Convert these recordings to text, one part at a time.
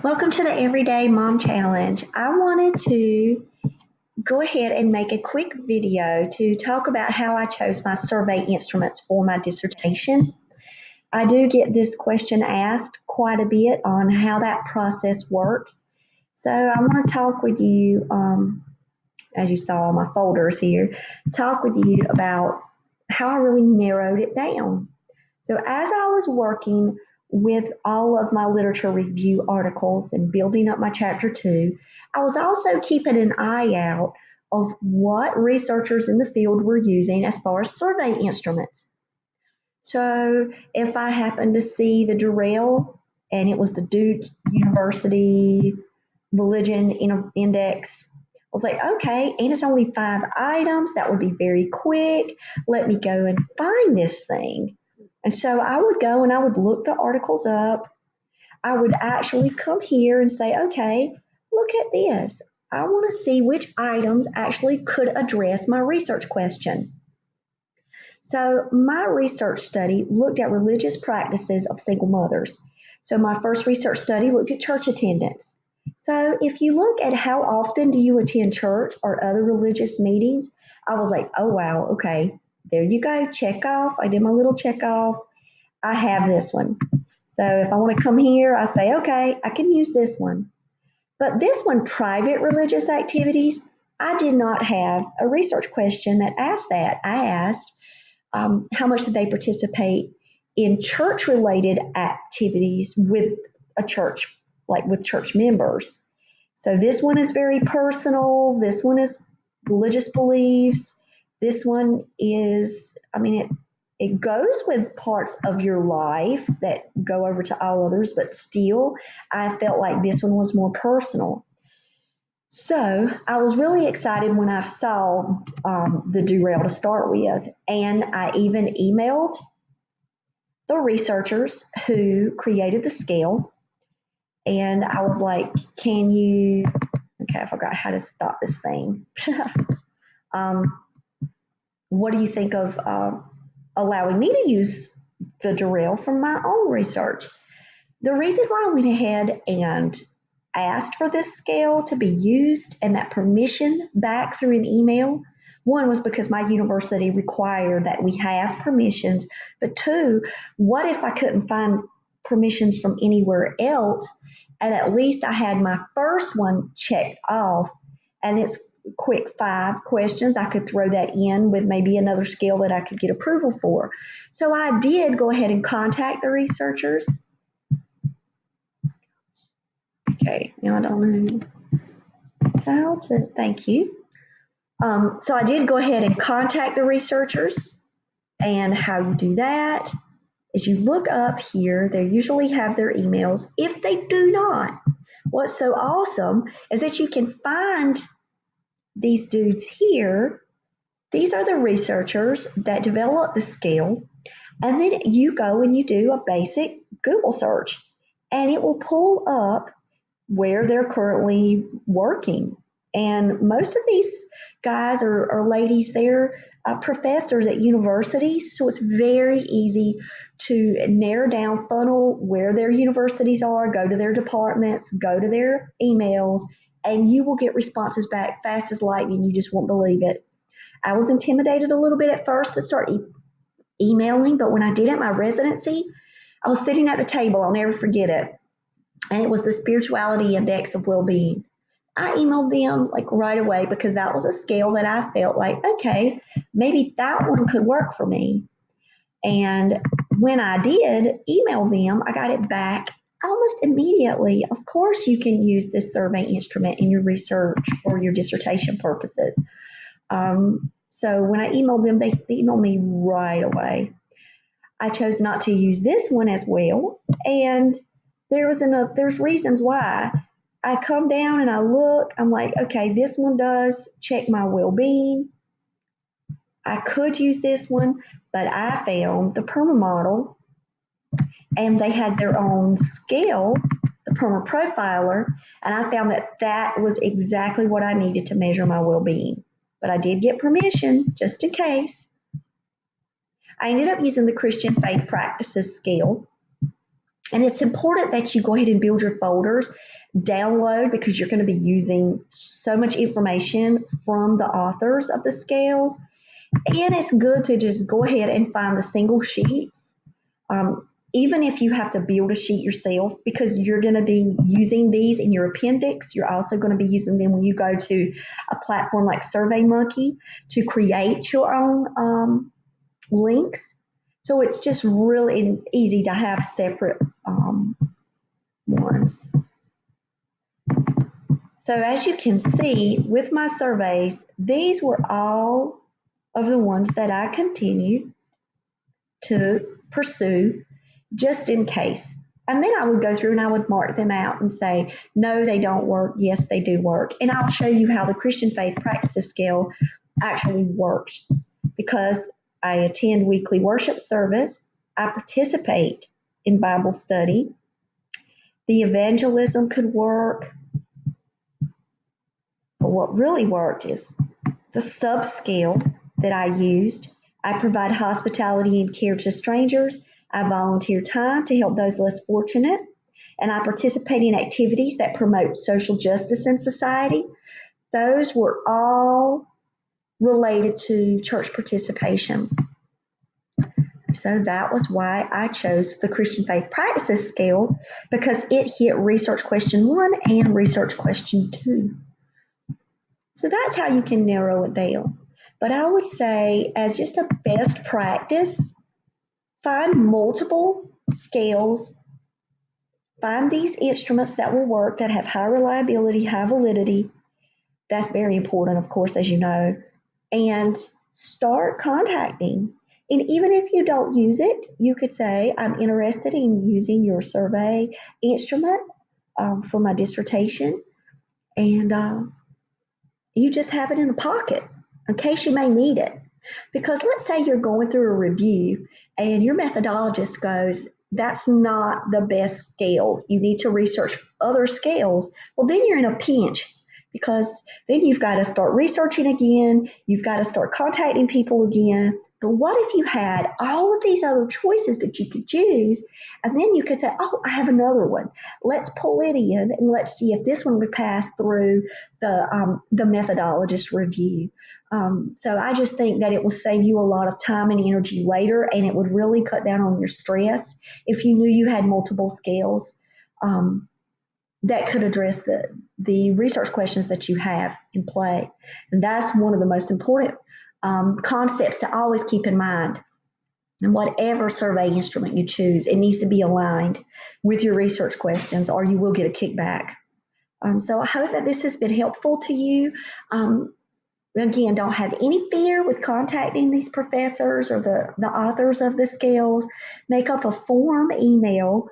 Welcome to the Everyday Mom Challenge. I wanted to go ahead and make a quick video to talk about how I chose my survey instruments for my dissertation. I do get this question asked quite a bit on how that process works. So I want to talk with you, as you saw in my folders here, talk with you about how I really narrowed it down. So as I was working with all of my literature review articles and building up my chapter 2, I was also keeping an eye out of what researchers in the field were using as far as survey instruments. So if I happened to see the Durrell and it was the Duke University Religion Index, I was like, okay, and it's only 5 items, that would be very quick. Let me go and find this thing. And so I would go and I would look the articles up. I would actually come here and say, okay, look at this. I want to see which items actually could address my research question. So my research study looked at religious practices of single mothers. So my first research study looked at church attendance. So if you look at how often do you attend church or other religious meetings, I was like, oh wow, okay. There you go, check off. I did my little check off. I have this one. So if I want to come here, I say, okay, I can use this one. But this one, private religious activities, I did not have a research question that asked that. I asked how much did they participate in church-related activities with a church, like with church members. So this one is very personal. This one is religious beliefs. This one is, it goes with parts of your life that go over to all others, but still, I felt like this one was more personal. So I was really excited when I saw the Durrell to start with, and I even emailed the researchers who created the scale, and I was like, okay, I forgot how to stop this thing. What do you think of allowing me to use the Durrell from my own research? The reason why I went ahead and asked for this scale to be used and that permission back through an email, one was because my university required that we have permissions, but two, what if I couldn't find permissions from anywhere else, and at least I had my first one checked off, and it's quick 5 questions. I could throw that in with maybe another scale that I could get approval for. So I did go ahead and contact the researchers. Okay, now I don't know how to, thank you. So I did go ahead and contact the researchers, and how you do that is you look up here, they usually have their emails. If they do not, what's so awesome is that you can find these dudes here. These are the researchers that developed the scale, and then you go and you do a basic Google search, and it will pull up where they're currently working. And most of these guys or ladies, they're professors at universities, so it's very easy to narrow down, funnel where their universities are, go to their departments, go to their emails, and you will get responses back fast as lightning. You just won't believe it. I was intimidated a little bit at first to start emailing, but when I did it, my residency, I was sitting at the table, I'll never forget it, and it was the Spirituality Index of Well-Being. I emailed them like right away because that was a scale that I felt like, okay, maybe that one could work for me. And when I did email them, I got it back almost immediately. Of course, you can use this survey instrument in your research or your dissertation purposes. So when I emailed them, they emailed me right away. I chose not to use this one as well, and there's reasons why. I come down and I look, I'm like, okay, this one does check my well-being. I could use this one, but I found the PERMA model, and they had their own scale, the PERMA profiler, and I found that was exactly what I needed to measure my well-being. But I did get permission, just in case. I ended up using the Christian Faith Practices scale, And it's important that you go ahead and build your folders, download, because you're going to be using so much information from the authors of the scales. And it's good to just go ahead and find the single sheets, even if you have to build a sheet yourself, because you're going to be using these in your appendix. You're also going to be using them when you go to a platform like SurveyMonkey to create your own links. So it's just really easy to have separate ones. So as you can see with my surveys, these were all of the ones that I continued to pursue just in case. And then I would go through and I would mark them out and say, no, they don't work. Yes, they do work. And I'll show you how the Christian Faith Practices Scale actually works, because I attend weekly worship service. I participate in Bible study. The evangelism could work. But what really worked is the subscale that I used. I provide hospitality and care to strangers. I volunteer time to help those less fortunate. And I participate in activities that promote social justice in society. Those were all related to church participation. So that was why I chose the Christian Faith Practices Scale, because it hit research question 1 and research question 2. So that's how you can narrow it down. But I would say, as just a best practice, find multiple scales, find these instruments that will work, that have high reliability, high validity. That's very important, of course, as you know. And start contacting. And even if you don't use it, you could say, I'm interested in using your survey instrument for my dissertation. And you just have it in the pocket in case you may need it. Because let's say you're going through a review and your methodologist goes, that's not the best scale. You need to research other scales. Well, then you're in a pinch, because then you've got to start researching again. You've got to start contacting people again. But what if you had all of these other choices that you could choose, and then you could say, oh, I have another one. Let's pull it in and let's see if this one would pass through the methodologist review. So I just think that it will save you a lot of time and energy later, and it would really cut down on your stress if you knew you had multiple scales that could address the research questions that you have in play. And that's one of the most important concepts to always keep in mind. And whatever survey instrument you choose, it needs to be aligned with your research questions, or you will get a kickback. So I hope that this has been helpful to you. Again, don't have any fear with contacting these professors or the authors of the scales. Make up a form email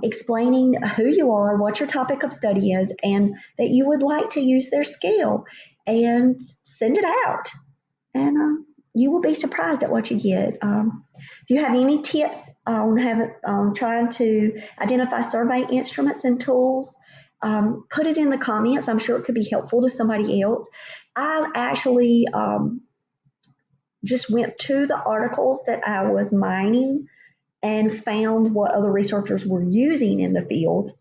explaining who you are, what your topic of study is, and that you would like to use their scale, and send it out. And you will be surprised at what you get. If you have any tips on trying to identify survey instruments and tools, put it in the comments. I'm sure it could be helpful to somebody else. I actually just went to the articles that I was mining and found what other researchers were using in the field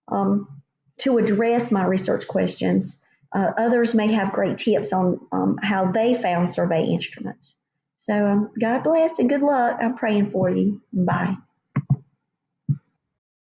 to address my research questions. Others may have great tips on how they found survey instruments. So God bless and good luck. I'm praying for you. Bye.